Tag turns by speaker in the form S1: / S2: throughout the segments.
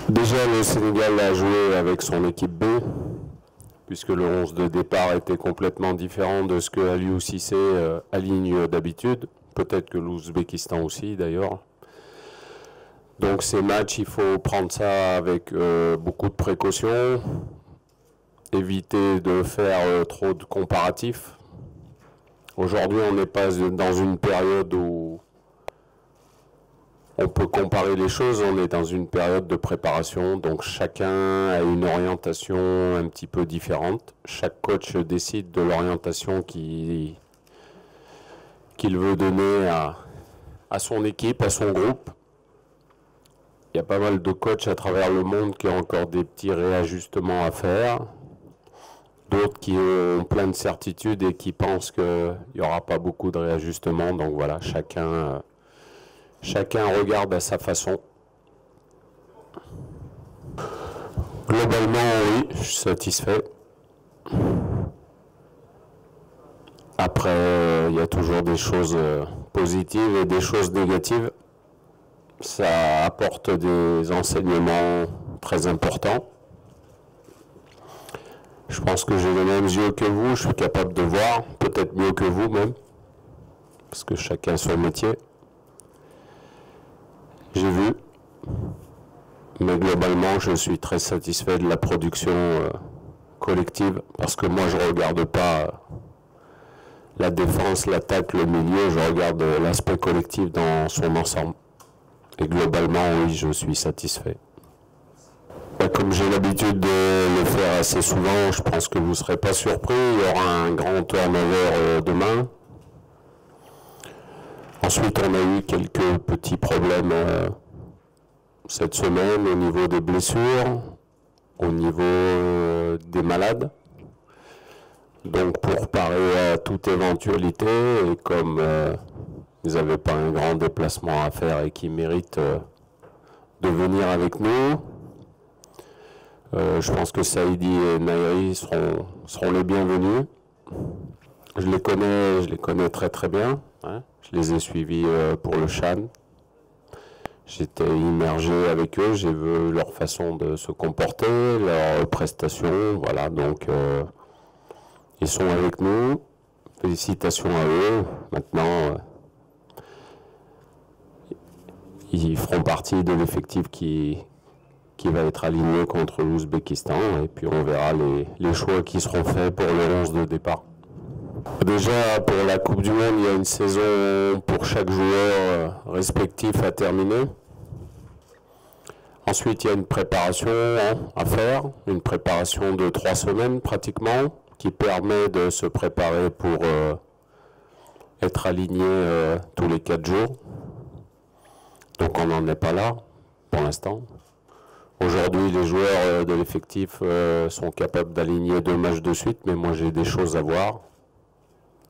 S1: Déjà, le Sénégal a joué avec son équipe B, puisque le 11 de départ était complètement différent de ce que Aliou Cissé aligne d'habitude. Peut-être que l'Ouzbékistan aussi, d'ailleurs. Donc ces matchs, il faut prendre ça avec beaucoup de précautions, éviter de faire trop de comparatifs. Aujourd'hui, on n'est pas dans une période où on peut comparer les choses, on est dans une période de préparation, donc chacun a une orientation un petit peu différente. Chaque coach décide de l'orientation qu'il veut donner à son équipe, à son groupe. Il y a pas mal de coachs à travers le monde qui ont encore des petits réajustements à faire, d'autres qui ont plein de certitudes et qui pensent qu'il n'y aura pas beaucoup de réajustements. Donc voilà, chacun regarde à sa façon. Globalement, oui, je suis satisfait. Après, il y a toujours des choses positives et des choses négatives. Ça apporte des enseignements très importants. Je pense que j'ai les mêmes yeux que vous, je suis capable de voir, peut-être mieux que vous même, parce que chacun son métier. J'ai vu, mais globalement, je suis très satisfait de la production collective, parce que moi, je ne regarde pas la défense, l'attaque, le milieu, je regarde l'aspect collectif dans son ensemble. Et globalement, oui, je suis satisfait. Comme j'ai l'habitude de le faire assez souvent, je pense que vous ne serez pas surpris. Il y aura un grand turnover demain. Ensuite, on a eu quelques petits problèmes cette semaine au niveau des blessures, au niveau des malades. Donc, pour parer à toute éventualité, et comme ils n'avaient pas un grand déplacement à faire et qui méritent de venir avec nous, je pense que Saïdi et Naïri seront les bienvenus. Je les connais très très bien. Hein. Je les ai suivis pour le Chan. J'étais immergé avec eux, j'ai vu leur façon de se comporter, leurs prestations, voilà, donc ils sont avec nous. Félicitations à eux. Maintenant, ils feront partie de l'effectif qui va être aligné contre l'Ouzbékistan, et puis on verra les choix qui seront faits pour le 11 de départ. Déjà, pour la Coupe du Monde, il y a une saison pour chaque joueur respectif à terminer. Ensuite, il y a une préparation à faire, une préparation de 3 semaines pratiquement, qui permet de se préparer pour être aligné tous les 4 jours. Donc on n'en est pas là pour l'instant. Aujourd'hui, les joueurs de l'effectif sont capables d'aligner 2 matchs de suite, mais moi j'ai des choses à voir.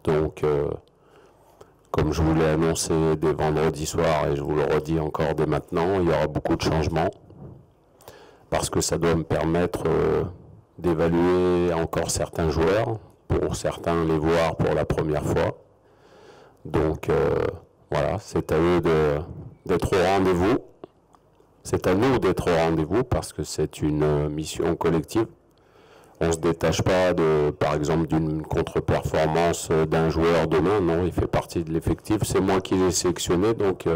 S1: Donc, comme je vous l'ai annoncé dès vendredi soir, et je vous le redis encore dès maintenant, il y aura beaucoup de changements, parce que ça doit me permettre d'évaluer encore certains joueurs, pour certains les voir pour la première fois. Donc, voilà, c'est à eux d'être au rendez-vous. C'est à nous d'être au rendez-vous parce que c'est une mission collective. On ne se détache pas, par exemple, d'une contre-performance d'un joueur demain. Non, il fait partie de l'effectif. C'est moi qui l'ai sélectionné, donc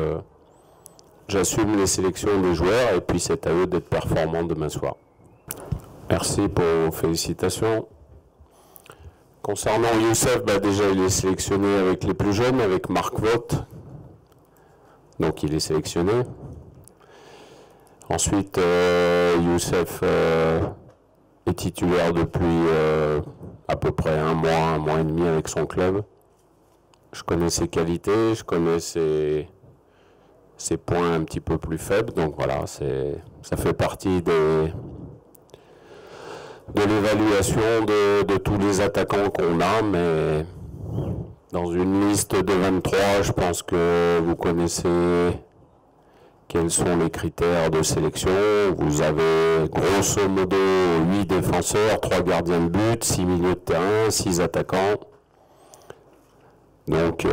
S1: j'assume les sélections des joueurs et puis c'est à eux d'être performants demain soir. Merci pour vos félicitations. Concernant Youssef, déjà il est sélectionné avec les plus jeunes, avec Marc Vogt. Donc il est sélectionné. Ensuite, Youssef est titulaire depuis à peu près un mois et demi avec son club. Je connais ses qualités, je connais ses points un petit peu plus faibles. Donc voilà, ça fait partie de l'évaluation de tous les attaquants qu'on a, mais dans une liste de 23, je pense que vous connaissez quels sont les critères de sélection. Vous avez grosso modo 8 défenseurs, 3 gardiens de but, 6 milieux de terrain, 6 attaquants. Donc,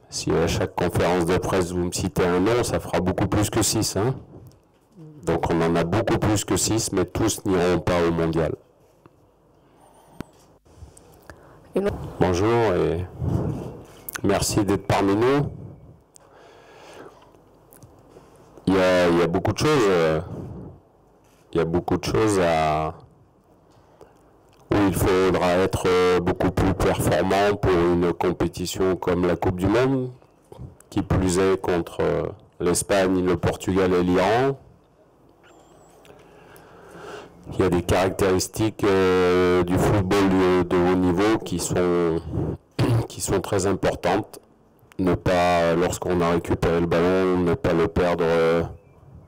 S1: si à chaque conférence de presse vous me citez un nom, ça fera beaucoup plus que 6. Hein. Donc on en a beaucoup plus que 6, mais tous n'iront pas au mondial. Bonjour et merci d'être parmi nous. Il y a beaucoup de choses. Il y a beaucoup de choses où il faudra être beaucoup plus performant pour une compétition comme la Coupe du Monde, qui plus est contre l'Espagne, le Portugal et l'Iran. Il y a des caractéristiques du football de haut niveau qui sont très importantes. Ne pas, lorsqu'on a récupéré le ballon, ne pas le perdre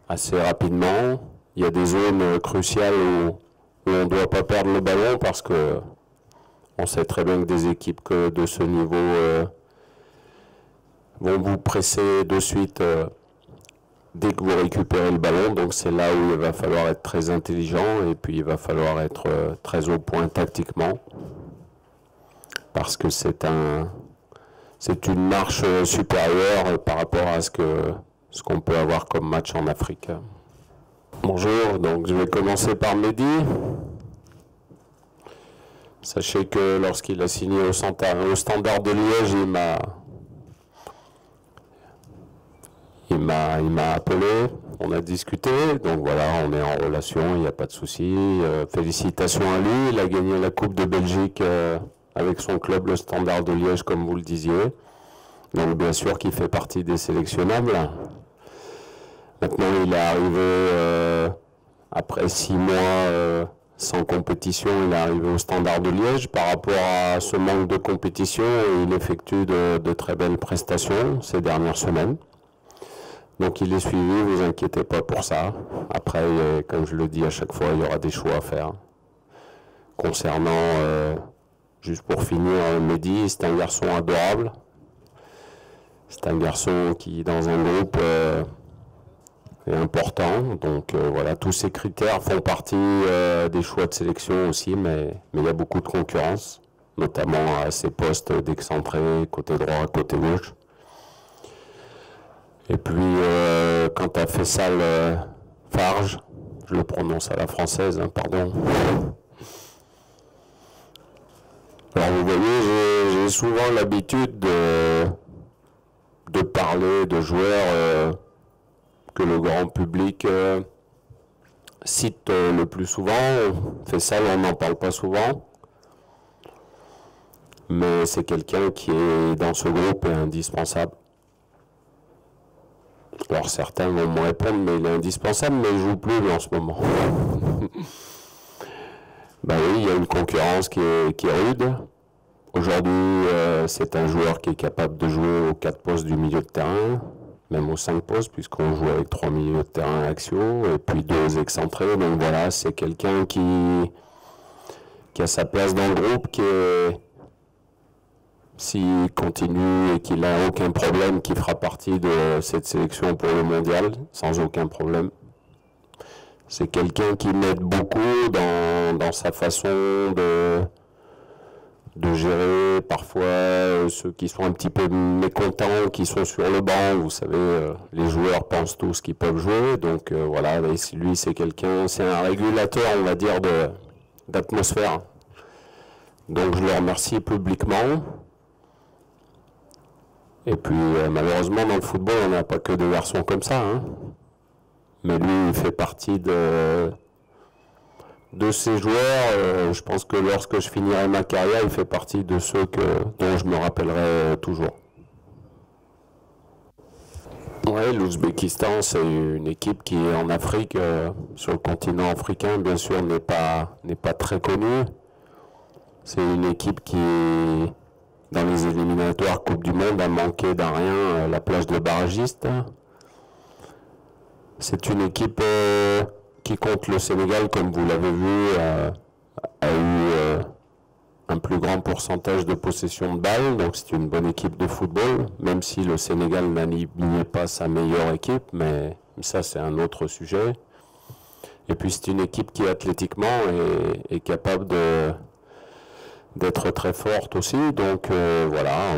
S1: assez rapidement. Il y a des zones cruciales où on ne doit pas perdre le ballon parce que on sait très bien que des équipes de ce niveau vont vous presser de suite dès que vous récupérez le ballon. Donc c'est là où il va falloir être très intelligent et puis il va falloir être très au point tactiquement parce que c'est une marche supérieure par rapport à ce qu'on peut avoir comme match en Afrique. Bonjour, donc je vais commencer par Mehdi. Sachez que lorsqu'il a signé au Standard de Liège, il m'a appelé, on a discuté, donc voilà, on est en relation, il n'y a pas de souci. Félicitations à lui, il a gagné la Coupe de Belgique avec son club, le Standard de Liège, comme vous le disiez. Donc bien sûr qu'il fait partie des sélectionnables. Maintenant, il est arrivé, après 6 mois sans compétition, il est arrivé au Standard de Liège. Par rapport à ce manque de compétition, il effectue de très belles prestations ces dernières semaines. Donc il est suivi, vous inquiétez pas pour ça. Après, comme je le dis à chaque fois, il y aura des choix à faire. Concernant, juste pour finir, Mehdi, c'est un garçon adorable. C'est un garçon qui, dans un groupe, est important. Donc voilà, tous ces critères font partie des choix de sélection aussi, mais il y a beaucoup de concurrence, notamment à ces postes d'excentré, côté droit, côté gauche. Et puis, quant à Faisal Farge, je le prononce à la française, hein, pardon. Alors vous voyez, j'ai souvent l'habitude de parler de joueurs que le grand public cite le plus souvent. Faisal, on n'en parle pas souvent. Mais c'est quelqu'un qui est dans ce groupe est indispensable. Alors certains vont me répondre, mais il est indispensable, mais il ne joue plus en ce moment. Ben oui, il y a une concurrence qui est rude. Aujourd'hui, c'est un joueur qui est capable de jouer aux 4 postes du milieu de terrain, même aux 5 postes, puisqu'on joue avec 3 milieux de terrain axiaux, et puis 2 excentrés. Donc voilà, c'est quelqu'un qui a sa place dans le groupe, qui est... S'il continue et qu'il n'a aucun problème, qui fera partie de cette sélection pour le mondial, sans aucun problème. C'est quelqu'un qui m'aide beaucoup dans sa façon de gérer parfois ceux qui sont un petit peu mécontents, qui sont sur le banc. Vous savez, les joueurs pensent tous qu'ils peuvent jouer. Donc voilà, lui c'est quelqu'un, c'est un régulateur, on va dire, d'atmosphère. Donc je le remercie publiquement. Et puis, malheureusement, dans le football, on n'a pas que des garçons comme ça. Hein. Mais lui, il fait partie de ces joueurs. Je pense que lorsque je finirai ma carrière, il fait partie de ceux dont je me rappellerai toujours. Oui, l'Ouzbékistan, c'est une équipe qui est en Afrique, sur le continent africain, bien sûr, n'est pas très connue. C'est une équipe qui... dans les éliminatoires Coupe du Monde, a manqué d'un rien la place de barragiste. C'est une équipe qui, contre le Sénégal, comme vous l'avez vu, a eu un plus grand pourcentage de possession de balles. Donc c'est une bonne équipe de football, même si le Sénégal n'est pas sa meilleure équipe, mais ça c'est un autre sujet. Et puis c'est une équipe qui athlétiquement est capable d'être très forte aussi, donc voilà.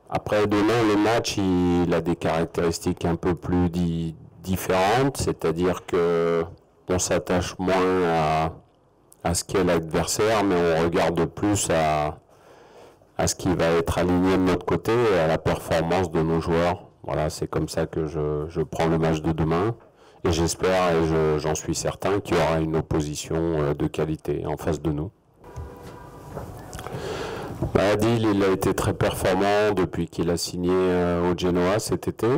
S1: Après demain, le match, il a des caractéristiques un peu plus différente, c'est-à-dire que on s'attache moins à ce qu'est l'adversaire, mais on regarde plus à ce qui va être aligné de notre côté et à la performance de nos joueurs. Voilà, c'est comme ça que je prends le match de demain. Et j'espère, et j'en suis certain, qu'il y aura une opposition de qualité en face de nous. Adil, il a été très performant depuis qu'il a signé au Genoa cet été.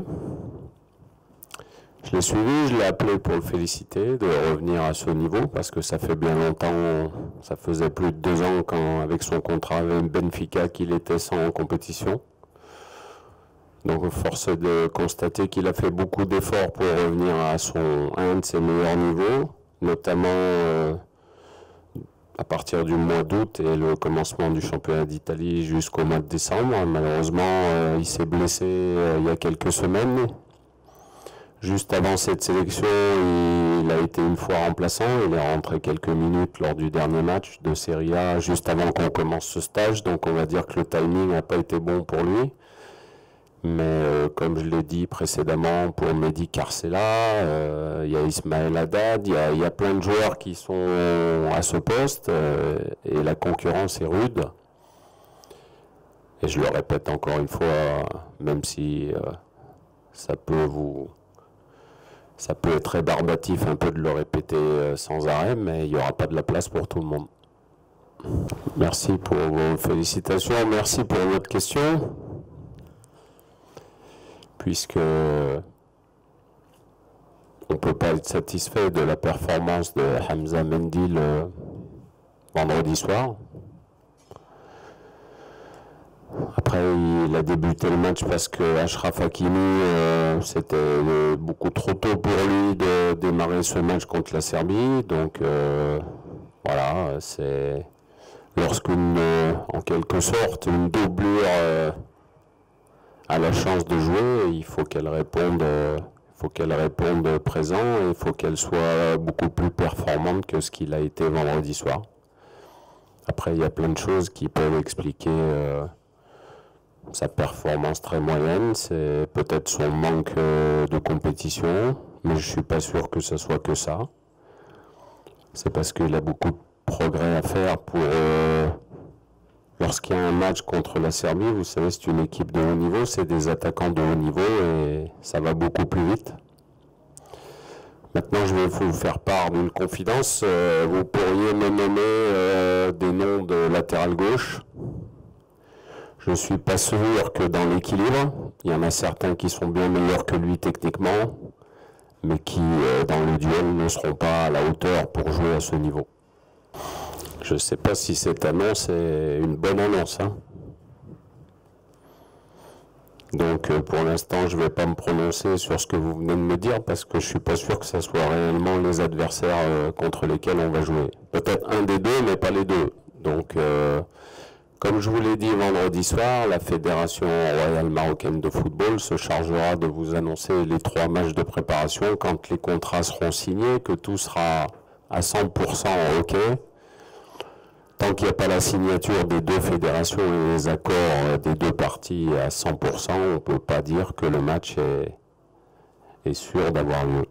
S1: Je l'ai suivi, je l'ai appelé pour le féliciter de revenir à ce niveau parce que ça fait bien longtemps, ça faisait plus de 2 ans avec son contrat avec Benfica qu'il était sans compétition. Donc force est de constater qu'il a fait beaucoup d'efforts pour revenir à un de ses meilleurs niveaux, notamment à partir du mois d'août et le commencement du championnat d'Italie jusqu'au mois de décembre. Malheureusement, il s'est blessé il y a quelques semaines. Juste avant cette sélection, il a été une fois remplaçant. Il est rentré quelques minutes lors du dernier match de Serie A, juste avant qu'on commence ce stage. Donc on va dire que le timing n'a pas été bon pour lui. Mais comme je l'ai dit précédemment, pour Mehdi Carcella, il y a Ismaël Haddad, il y a plein de joueurs qui sont à ce poste et la concurrence est rude. Et je le répète encore une fois, même si ça peut être rébarbatif un peu de le répéter sans arrêt, mais il n'y aura pas de la place pour tout le monde. Merci pour vos félicitations, merci pour votre question. Puisque on ne peut pas être satisfait de la performance de Hamza Mendy le vendredi soir. Après, il a débuté le match parce que Achraf Hakimi, c'était beaucoup trop tôt pour lui de démarrer ce match contre la Serbie. Donc voilà, c'est en quelque sorte, une doublure a la chance de jouer, il faut qu'elle réponde présent et il faut qu'elle soit beaucoup plus performante que ce qu'il a été vendredi soir. Après, il y a plein de choses qui peuvent expliquer sa performance très moyenne. C'est peut-être son manque de compétition, mais je ne suis pas sûr que ce soit que ça. C'est parce qu'il a beaucoup de progrès à faire pour... Lorsqu'il y a un match contre la Serbie, vous savez, c'est une équipe de haut niveau, c'est des attaquants de haut niveau et ça va beaucoup plus vite. Maintenant, je vais vous faire part d'une confidence. Vous pourriez me nommer des noms de latéral gauche. Je ne suis pas sûr que dans l'équilibre, il y en a certains qui sont bien meilleurs que lui techniquement, mais qui, dans le duel, ne seront pas à la hauteur pour jouer à ce niveau. Je ne sais pas si cette annonce est une bonne annonce. Donc pour l'instant, je ne vais pas me prononcer sur ce que vous venez de me dire parce que je ne suis pas sûr que ce soit réellement les adversaires contre lesquels on va jouer. Peut-être un des deux, mais pas les deux. Donc comme je vous l'ai dit vendredi soir, la Fédération royale marocaine de football se chargera de vous annoncer les 3 matchs de préparation quand les contrats seront signés, que tout sera à 100% OK. Tant qu'il n'y a pas la signature des 2 fédérations et les accords des 2 parties à 100%, on ne peut pas dire que le match est sûr d'avoir lieu.